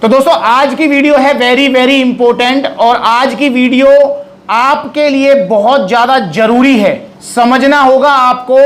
तो दोस्तों आज की वीडियो है वेरी वेरी इंपॉर्टेंट और आज की वीडियो आपके लिए बहुत ज्यादा जरूरी है। समझना होगा आपको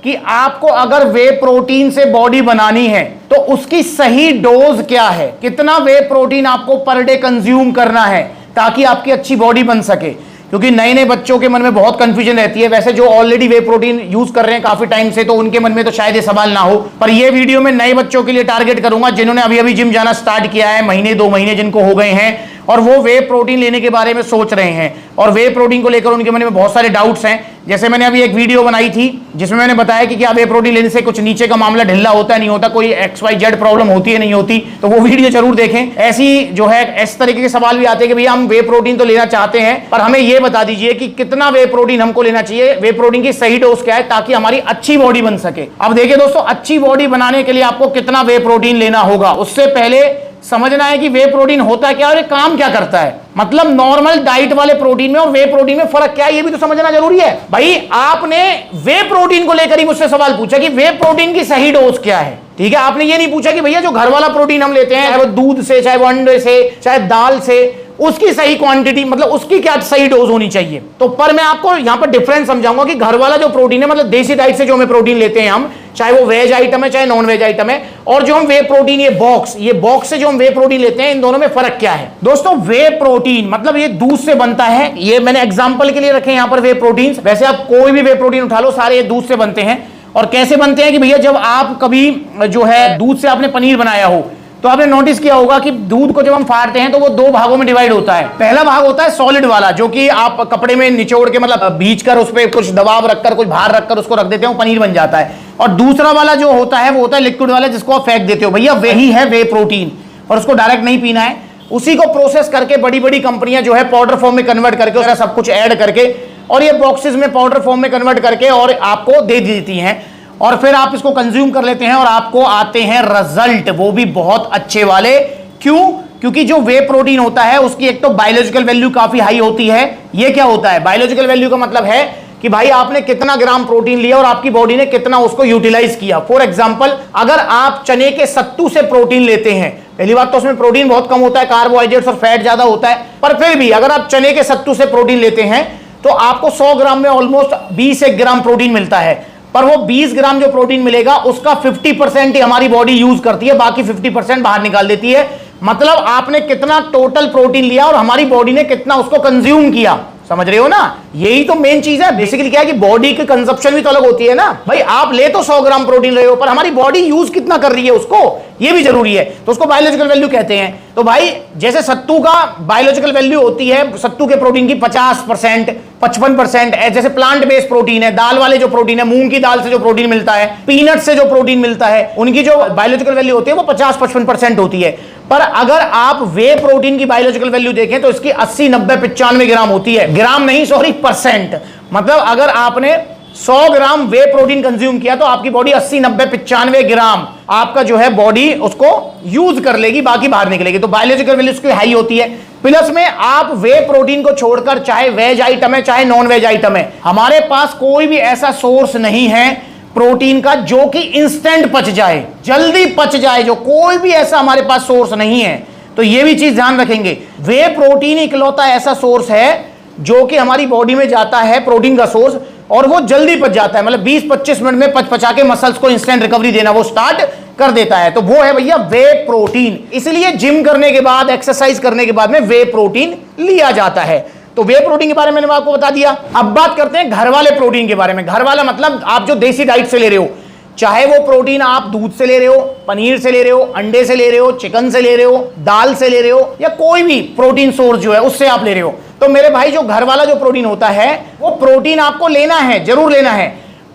कि आपको अगर वे प्रोटीन से बॉडी बनानी है तो उसकी सही डोज क्या है, कितना वे प्रोटीन आपको पर डे कंज्यूम करना है ताकि आपकी अच्छी बॉडी बन सके। क्योंकि नए नए बच्चों के मन में बहुत कंफ्यूजन रहती है। वैसे जो ऑलरेडी वे प्रोटीन यूज कर रहे हैं काफी टाइम से तो उनके मन में तो शायद ये सवाल ना हो, पर ये वीडियो में नए बच्चों के लिए टारगेट करूंगा जिन्होंने अभी अभी जिम जाना स्टार्ट किया है, महीने 2 महीने जिनको हो गए हैं और वो वे प्रोटीन लेने के बारे में सोच रहे हैं और वे प्रोटीन को लेकर उनके मन में बहुत सारे डाउट्स हैं। जैसे मैंने अभी एक वीडियो बनाई थी जिसमें मैंने बताया कि क्या वे प्रोटीन लेने से कुछ नीचे का मामला ढिल्ला होता है नहीं होता, कोई XYZ प्रॉब्लम होती है नहीं होती, तो वो वीडियो जरूर देखें। ऐसी जो है इस तरीके के सवाल भी आते हैं कि भैया हम वे प्रोटीन तो लेना चाहते हैं पर हमें ये बता दीजिए कि कितना वे प्रोटीन हमको लेना चाहिए, वे प्रोटीन की सही डोज क्या है ताकि हमारी अच्छी बॉडी बन सके। अब देखिए दोस्तों, अच्छी बॉडी बनाने के लिए आपको कितना वे प्रोटीन लेना होगा उससे पहले समझना है कि वे प्रोटीन होता है क्या और ये काम क्या करता है। मतलब नॉर्मल डाइट वाले प्रोटीन में और वे प्रोटीन में फर्क क्या है ये भी तो समझना जरूरी है। भाई आपने वे प्रोटीन को लेकर ही मुझसे सवाल पूछा कि वे प्रोटीन की सही डोज क्या है, ठीक है। आपने ये नहीं पूछा कि भैया जो घर वाला प्रोटीन हम लेते हैं, चाहे वो दूध से, चाहे वो अंडे से, चाहे दाल से, उसकी सही क्वांटिटी मतलब उसकी क्या सही डोज होनी चाहिए। तो पर मैं आपको यहां पर डिफरेंस समझाऊंगा कि घर वाला जो प्रोटीन है मतलब देसी डाइट से जो हमें प्रोटीन लेते हैं हम, चाहे वो वेज आइटम है चाहे नॉन वेज आइटम है, और जो हम वे प्रोटीन ये बॉक्स से जो हम वे प्रोटीन लेते हैं, इन दोनों में फर्क क्या है। दोस्तों वे प्रोटीन मतलब ये दूध से बनता है, ये मैंने एग्जांपल के लिए रखे यहां पर वे प्रोटीन। वैसे आप कोई भी वे प्रोटीन उठा लो सारे ये दूध से बनते हैं। और कैसे बनते हैं कि भैया जब आप कभी जो है दूध से आपने पनीर बनाया हो तो आपने नोटिस किया होगा कि दूध को जब हम फाड़ते हैं तो वो 2 भागों में डिवाइड होता है। पहला भाग होता है सॉलिड वाला जो कि आप कपड़े में निचोड़ के मतलब भींच कर उस पर कुछ दबाव रखकर कुछ भार रखकर उसको रख देते हो, पनीर बन जाता है। और दूसरा वाला जो होता है वो होता है लिक्विड वाला जिसको आप फेंक देते हो। भैया वही है वे प्रोटीन और उसको डायरेक्ट नहीं पीना है, उसी को प्रोसेस करके बड़ी बड़ी कंपनियां जो है पाउडर फॉर्म में कन्वर्ट करके उसका सब कुछ ऐड करके और ये बॉक्सेस में पाउडर फॉर्म में कन्वर्ट करके और आपको दे देती हैं और फिर आप इसको कंज्यूम कर लेते हैं और आपको आते हैं रिजल्ट, वो भी बहुत अच्छे वाले। क्यों? क्योंकि जो वे प्रोटीन होता है उसकी एक तो बायोलॉजिकल वैल्यू काफी हाई होती है। ये क्या होता है बायोलॉजिकल वैल्यू का मतलब है कि भाई आपने कितना ग्राम प्रोटीन लिया और आपकी बॉडी ने कितना उसको यूटिलाइज किया। फॉर एग्जांपल अगर आप चने के सत्तू से प्रोटीन लेते हैं, पहली बात तो उसमें प्रोटीन बहुत कम होता है, कार्बोहाइड्रेट्स और फैट ज्यादा होता है, पर फिर भी अगर आप चने के सत्तू से प्रोटीन लेते हैं तो आपको 100 ग्राम में ऑलमोस्ट 20 ग्राम प्रोटीन मिलता है। पर वो 20 ग्राम जो प्रोटीन मिलेगा उसका 50% ही हमारी बॉडी यूज करती है, बाकी 50% बाहर निकाल देती है। मतलब आपने कितना टोटल प्रोटीन लिया और हमारी बॉडी ने कितना उसको कंज्यूम किया, समझ रहे हो ना। यही तो मेन चीज है। बेसिकली क्या है कि बॉडी की कंजप्शन भी तो अलग होती है ना। भाई आप ले तो 100 ग्राम प्रोटीन रहे हो पर हमारी बॉडी यूज कितना कर रही है उसको, ये भी जरूरी है, तो उसको बायोलॉजिकल वैल्यू कहते हैं। तो भाई जैसे सत्तू का बायोलॉजिकल वैल्यू होती है सत्तू के प्रोटीन की 50%, 55%, जैसे प्लांट बेस्ड प्रोटीन है, दाल वाले जो प्रोटीन है, मूंग की दाल से जो प्रोटीन मिलता है, पीनट से जो प्रोटीन मिलता है, उनकी जो बायोलॉजिकल वैल्यू होती है वो 50-55% होती है। पर अगर आप वे प्रोटीन की बायोलॉजिकल वैल्यू देखें तो इसकी 80, 90, 95 ग्राम होती है। ग्राम नहीं सॉरी परसेंट। मतलब अगर आपने 100 ग्राम वे प्रोटीन कंज्यूम किया तो आपकी बॉडी 80, 90, 95 ग्राम आपका जो है बॉडी उसको यूज कर लेगी, बाकी बाहर निकलेगी। तो बायोलॉजिकल वैल्यू उसकी हाई होती है। प्लस में आप वे प्रोटीन को छोड़कर चाहे वेज आइटम है चाहे नॉन वेज आइटम है, हमारे पास कोई भी ऐसा सोर्स नहीं है प्रोटीन का जो कि इंस्टेंट पच जाए, जल्दी पच जाए, जो कोई भी ऐसा हमारे पास सोर्स नहीं है। तो ये भी चीज ध्यान रखेंगे, वे प्रोटीन इकलौता ऐसा सोर्स है जो कि हमारी बॉडी में जाता है, प्रोटीन का सोर्स, और वो जल्दी पच जाता है। मतलब 20-25 मिनट में पचा के मसल्स को इंस्टेंट रिकवरी देना वो स्टार्ट कर देता है। तो वो है भैया वे प्रोटीन। इसलिए जिम करने के बाद, एक्सरसाइज करने के बाद में वे प्रोटीन लिया जाता है। तो वे प्रोटीन के बारे में मैंने आपको बता दिया। अब बात करते हैं घर वाले प्रोटीन के बारे में। घर वाला मतलब आप जो देसी डाइट से ले रहे हो, चाहे वो प्रोटीन आप दूध से ले रहे हो, पनीर से ले रहे हो, अंडे से ले रहे हो, चिकन से ले रहे हो, दाल से ले रहे हो, या कोई भी प्रोटीन सोर्स जो है उससे आप ले रहे हो। तो मेरे भाई जो घर वाला जो प्रोटीन होता है वो प्रोटीन आपको लेना है, जरूर लेना है,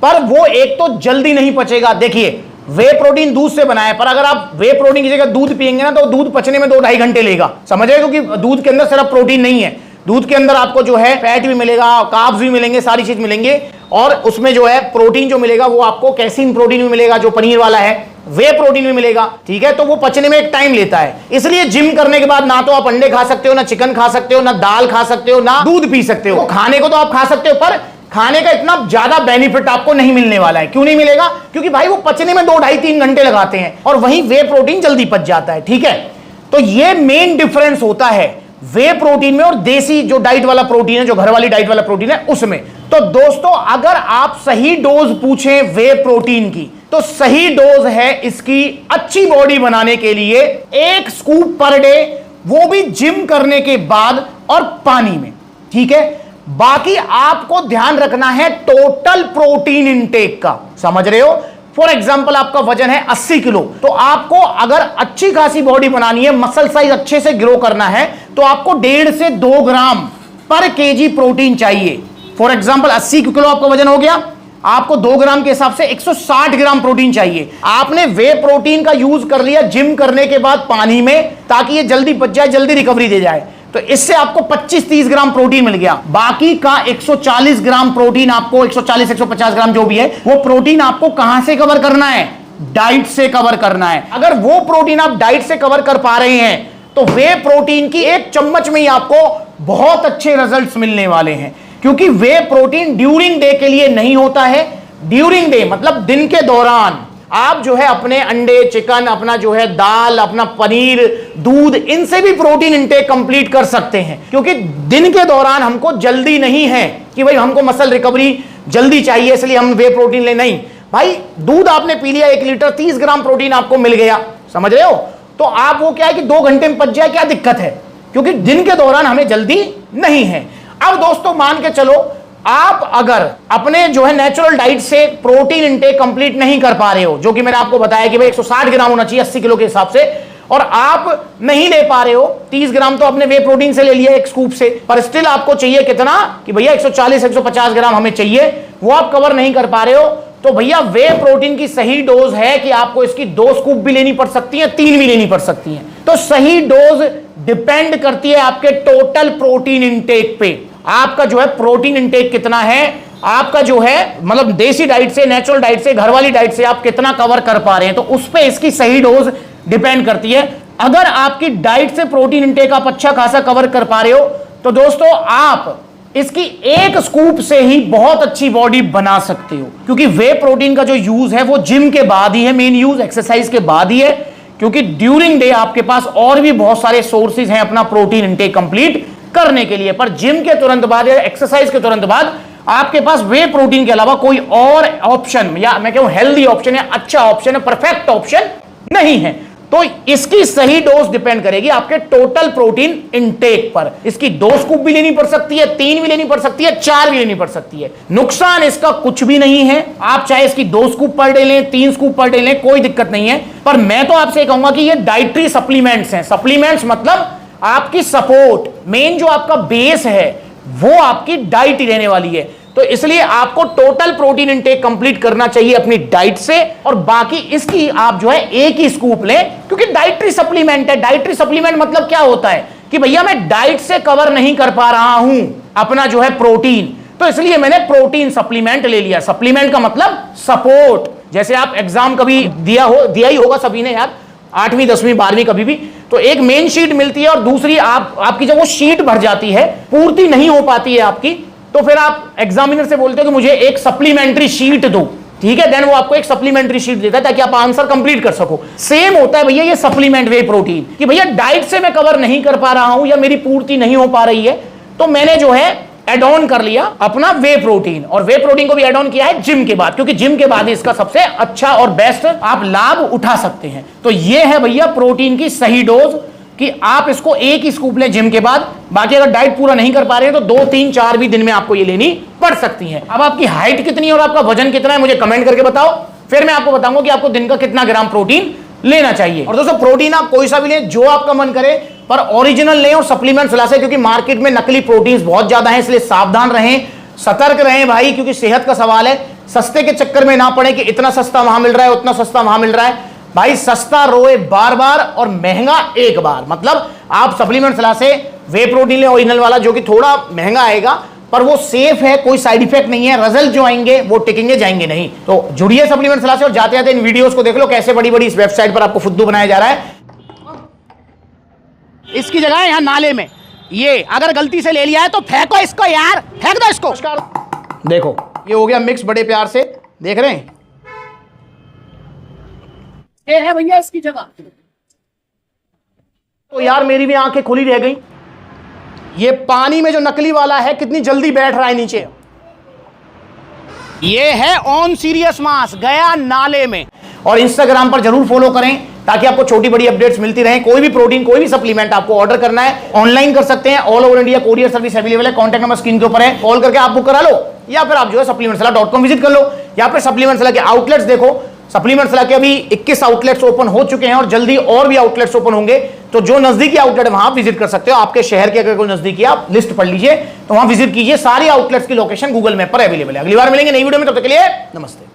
पर वो एक तो जल्दी नहीं पचेगा। देखिए वे प्रोटीन दूध से बना है, पर अगर आप वे प्रोटीन की जगह दूध पिएंगे ना तो दूध पचने में 2-2.5 घंटे लेगा, समझ रहे हो। क्योंकि दूध के अंदर सिर्फ प्रोटीन नहीं है, दूध के अंदर आपको जो है फैट भी मिलेगा, कार्ब्स भी मिलेंगे, सारी चीज मिलेंगे, और उसमें जो है प्रोटीन जो मिलेगा वो आपको कैसीन प्रोटीन भी मिलेगा जो पनीर वाला है, वे प्रोटीन भी मिलेगा, ठीक है। तो वो पचने में एक टाइम लेता है। इसलिए जिम करने के बाद ना तो आप अंडे खा सकते हो, ना चिकन खा सकते हो, ना दाल खा सकते हो, ना दूध पी सकते हो। खाने को तो आप खा सकते हो पर खाने का इतना ज्यादा बेनिफिट आपको नहीं मिलने वाला है। क्यों नहीं मिलेगा? क्योंकि भाई वो पचने में 2-2.5-3 घंटे लगाते हैं और वहीं वे प्रोटीन जल्दी पच जाता है, ठीक है। तो ये मेन डिफरेंस होता है वे प्रोटीन में और देसी जो डाइट वाला प्रोटीन है, जो घर वाली डाइट वाला प्रोटीन है उसमें। तो दोस्तों अगर आप सही डोज पूछें वे प्रोटीन की, तो सही डोज है इसकी अच्छी बॉडी बनाने के लिए 1 स्कूप पर डे, वो भी जिम करने के बाद और पानी में, ठीक है। बाकी आपको ध्यान रखना है टोटल प्रोटीन इंटेक का, समझ रहे हो। फॉर एग्जाम्पल आपका वजन है 80 किलो, तो आपको अगर अच्छी खासी बॉडी बनानी है, मसल साइज अच्छे से ग्रो करना है, तो आपको 1.5 से 2 ग्राम पर केजी प्रोटीन चाहिए। फॉर एग्जाम्पल 80 किलो आपका वजन हो गया, आपको 2 ग्राम के हिसाब से 160 ग्राम प्रोटीन चाहिए। आपने वे प्रोटीन का यूज कर लिया जिम करने के बाद पानी में, ताकि ये जल्दी बच जाए, जल्दी रिकवरी दे जाए, तो इससे आपको 25-30 ग्राम प्रोटीन मिल गया। बाकी का 140 ग्राम प्रोटीन आपको, 140-150 ग्राम जो भी है, वो प्रोटीन आपको कहां से कवर करना है? डाइट से कवर करना है। अगर वो प्रोटीन आप डाइट से कवर कर पा रहे हैं, तो वे प्रोटीन की 1 चम्मच में ही आपको बहुत अच्छे रिजल्ट्स मिलने वाले हैं। क्योंकि वे प्रोटीन ड्यूरिंग डे के लिए नहीं होता है। ड्यूरिंग डे मतलब दिन के दौरान आप जो है अपने अंडे, चिकन, अपना जो है दाल, अपना पनीर, दूध, इनसे भी प्रोटीन इंटेक कंप्लीट कर सकते हैं। क्योंकि दिन के दौरान हमको जल्दी नहीं है कि भाई हमको मसल रिकवरी जल्दी चाहिए इसलिए हम वे प्रोटीन ले, नहीं भाई। दूध आपने पी लिया 1 लीटर, 30 ग्राम प्रोटीन आपको मिल गया, समझ रहे हो। तो आप वो क्या है कि 2 घंटे में पच जाए, क्या दिक्कत है? क्योंकि दिन के दौरान हमें जल्दी नहीं है। अब दोस्तों मान के चलो आप अगर अपने जो है नेचुरल डाइट से प्रोटीन इंटेक कंप्लीट नहीं कर पा रहे हो, जो कि मैंने आपको बताया कि भाई 160 ग्राम होना चाहिए 80 किलो के हिसाब से, और आप नहीं ले पा रहे हो, 30 ग्राम तो अपने वे प्रोटीन से ले लिया 1 स्कूप से, पर स्टिल आपको चाहिए कितना कि भैया 140-150 ग्राम हमें चाहिए, वो आप कवर नहीं कर पा रहे हो, तो भैया वे प्रोटीन की सही डोज है कि आपको इसकी 2 स्कूप भी लेनी पड़ सकती है, 3 भी लेनी पड़ सकती है। तो सही डोज डिपेंड करती है आपके टोटल प्रोटीन इंटेक पे। आपका जो है प्रोटीन इंटेक कितना है, आपका जो है मतलब देसी डाइट से, नेचुरल डाइट से, घर वाली डाइट से आप कितना कवर कर पा रहे हैं, तो उस पे इसकी सही डोज डिपेंड करती है। अगर आपकी डाइट से प्रोटीन इंटेक आप अच्छा खासा कवर कर पा रहे हो, तो दोस्तों आप इसकी 1 स्कूप से ही बहुत अच्छी बॉडी बना सकते हो। क्योंकि वे प्रोटीन का जो यूज है वो जिम के बाद ही है, मेन यूज एक्सरसाइज के बाद ही है। क्योंकि ड्यूरिंग डे आपके पास और भी बहुत सारे सोर्सेज हैं अपना प्रोटीन इंटेक कंप्लीट करने के लिए, पर जिम के तुरंत बाद या एक्सरसाइज के तुरंत बाद आपके पास वे प्रोटीन के अलावा कोई और ऑप्शन, या मैं कहूं हेल्दी ऑप्शन या अच्छा ऑप्शन है, परफेक्ट ऑप्शन नहीं है। तो इसकी सही डोज डिपेंड करेगी आपके टोटल प्रोटीन इंटेक पर। इसकी 2 स्कूप भी लेनी पड़ सकती है, 3 भी लेनी पड़ सकती है, 4 भी लेनी पड़ सकती है। नुकसान इसका कुछ भी नहीं है। आप चाहे इसकी 2 स्कूप पर डे लें, 3 स्कूप पर डे लें, कोई दिक्कत नहीं है। पर मैं तो आपसे कहूंगा कि ये डाइटरी सप्लीमेंट्स हैं। सप्लीमेंट्स मतलब आपकी सपोर्ट, मेन जो आपका बेस है वो आपकी डाइट ही रहने वाली है। तो इसलिए आपको टोटल प्रोटीन इंटेक कंप्लीट करना चाहिए अपनी डाइट से, और बाकी इसकी आप जो है 1 ही स्कूप लें, क्योंकि डाइटरी सप्लीमेंट है। डाइटरी सप्लीमेंट मतलब क्या होता है कि भैया मैं डाइट से कवर नहीं कर पा रहा हूं अपना जो है प्रोटीन, तो इसलिए मैंने प्रोटीन सप्लीमेंट ले लिया। सप्लीमेंट का मतलब सपोर्ट। जैसे आप एग्जाम कभी दिया ही होगा सभी ने यार, 8वीं 10वीं 12वीं कभी भी, तो एक मेन शीट मिलती है और दूसरी आपकी जब वो शीट भर जाती है, पूर्ति नहीं हो पाती है आपकी, तो फिर आप एग्जामिनर से बोलते हो कि मुझे एक सप्लीमेंट्री शीट दो, ठीक है। देन वो आपको एक सप्लीमेंट्री शीट देता है ताकि आप आंसर कंप्लीट कर सको। सेम होता है भैया ये सप्लीमेंट वे प्रोटीन, कि भैया डाइट से मैं कवर नहीं कर पा रहा हूं या मेरी पूर्ति नहीं हो पा रही है, तो मैंने जो है एड ऑन कर लिया अपना वे प्रोटीन, और वे प्रोटीन को भी एड ऑन किया है जिम के बाद, क्योंकि जिम के बाद ही इसका सबसे अच्छा और बेस्ट आप लाभ उठा सकते हैं। तो ये है भैया प्रोटीन की सही डोज, कि आप इसको 1 ही स्कूप लें जिम के बाद। बाकी अगर डाइट पूरा नहीं कर पा रहे हैं तो 2, 3, 4 भी दिन में आपको ये लेनी पड़ सकती है। अब आपकी हाइट कितनी है और आपका वजन कितना है मुझे कमेंट करके बताओ, फिर मैं आपको बताऊंगा कि आपको दिन का कितना ग्राम प्रोटीन लेना चाहिए। और दोस्तों प्रोटीन आप कोई सा भी लें, जो आपका मन करे, पर ओरिजिनल लें और सप्लीमेंट्स ला से, क्योंकि मार्केट में नकली प्रोटीन बहुत ज्यादा है, इसलिए सावधान रहें, सतर्क रहें भाई, क्योंकि सेहत का सवाल है। सस्ते के चक्कर में ना पड़े कि इतना सस्ता वहां मिल रहा है, उतना सस्ता वहां मिल रहा है। भाई सस्ता रोए बार बार और महंगा एक बार। मतलब आप सप्लीमेंट्स ला से वे प्रोटीन ले ओरिजिनल वाला, जो कि थोड़ा महंगा आएगा, पर वो सेफ है, कोई साइड इफेक्ट नहीं है, रिजल्ट जो आएंगे वो टिकेंगे जाएंगे नहीं। तो जुड़िए सप्लीमेंट्स ला से, और जाते जाते इन वीडियोस को देख लो कैसे बड़ी बड़ी इस वेबसाइट पर आपको फुद्दू बनाया जा रहा है। इसकी जगह यहां नाले में, ये अगर गलती से ले लिया है तो फेंको इसको यार, फेंक दो इसको। देखो ये हो गया मिक्स, बड़े प्यार से देख रहे हैं, ये है भैया इसकी जगह। तो यार मेरी भी आंखें खुली रह गई। ये पानी में जो नकली वाला है कितनी जल्दी बैठ रहा है नीचे। ये है ऑन सीरियस मास, गया नाले में। और इंस्टाग्राम पर जरूर फॉलो करें ताकि आपको छोटी बड़ी अपडेट्स मिलती रहें। कोई भी प्रोटीन, कोई भी सप्लीमेंट आपको ऑर्डर करना है, ऑनलाइन कर सकते हैं। All over India courier service available है। कॉन्टैक्ट नंबर स्क्रीन के ऊपर है, कॉल करके आप बुक करा लो, या फिर आप जो है supplementsala.com विजिट कर लो। यहाँ पे सप्लीमेंट्सला के आउटलेट्स देखो। सप्लीमेंट्सला के अभी 21 आउटलेट्स ओपन हो चुके हैं और जल्दी और भी आउटलेट्स ओपन होंगे। तो जो नजदीकी आउटलेट है वहां विजिट कर सकते हो। आपके शहर के अगर कोई नजदीकी, आप लिस्ट पढ़ लीजिए, तो वहां विजिट कीजिए। सारी आउटलेट्स की लोकेशन गूगल मैप पर अवेलेबल है। अगली बार मिलेंगे नई वीडियो में, तब तक के लिए नमस्ते।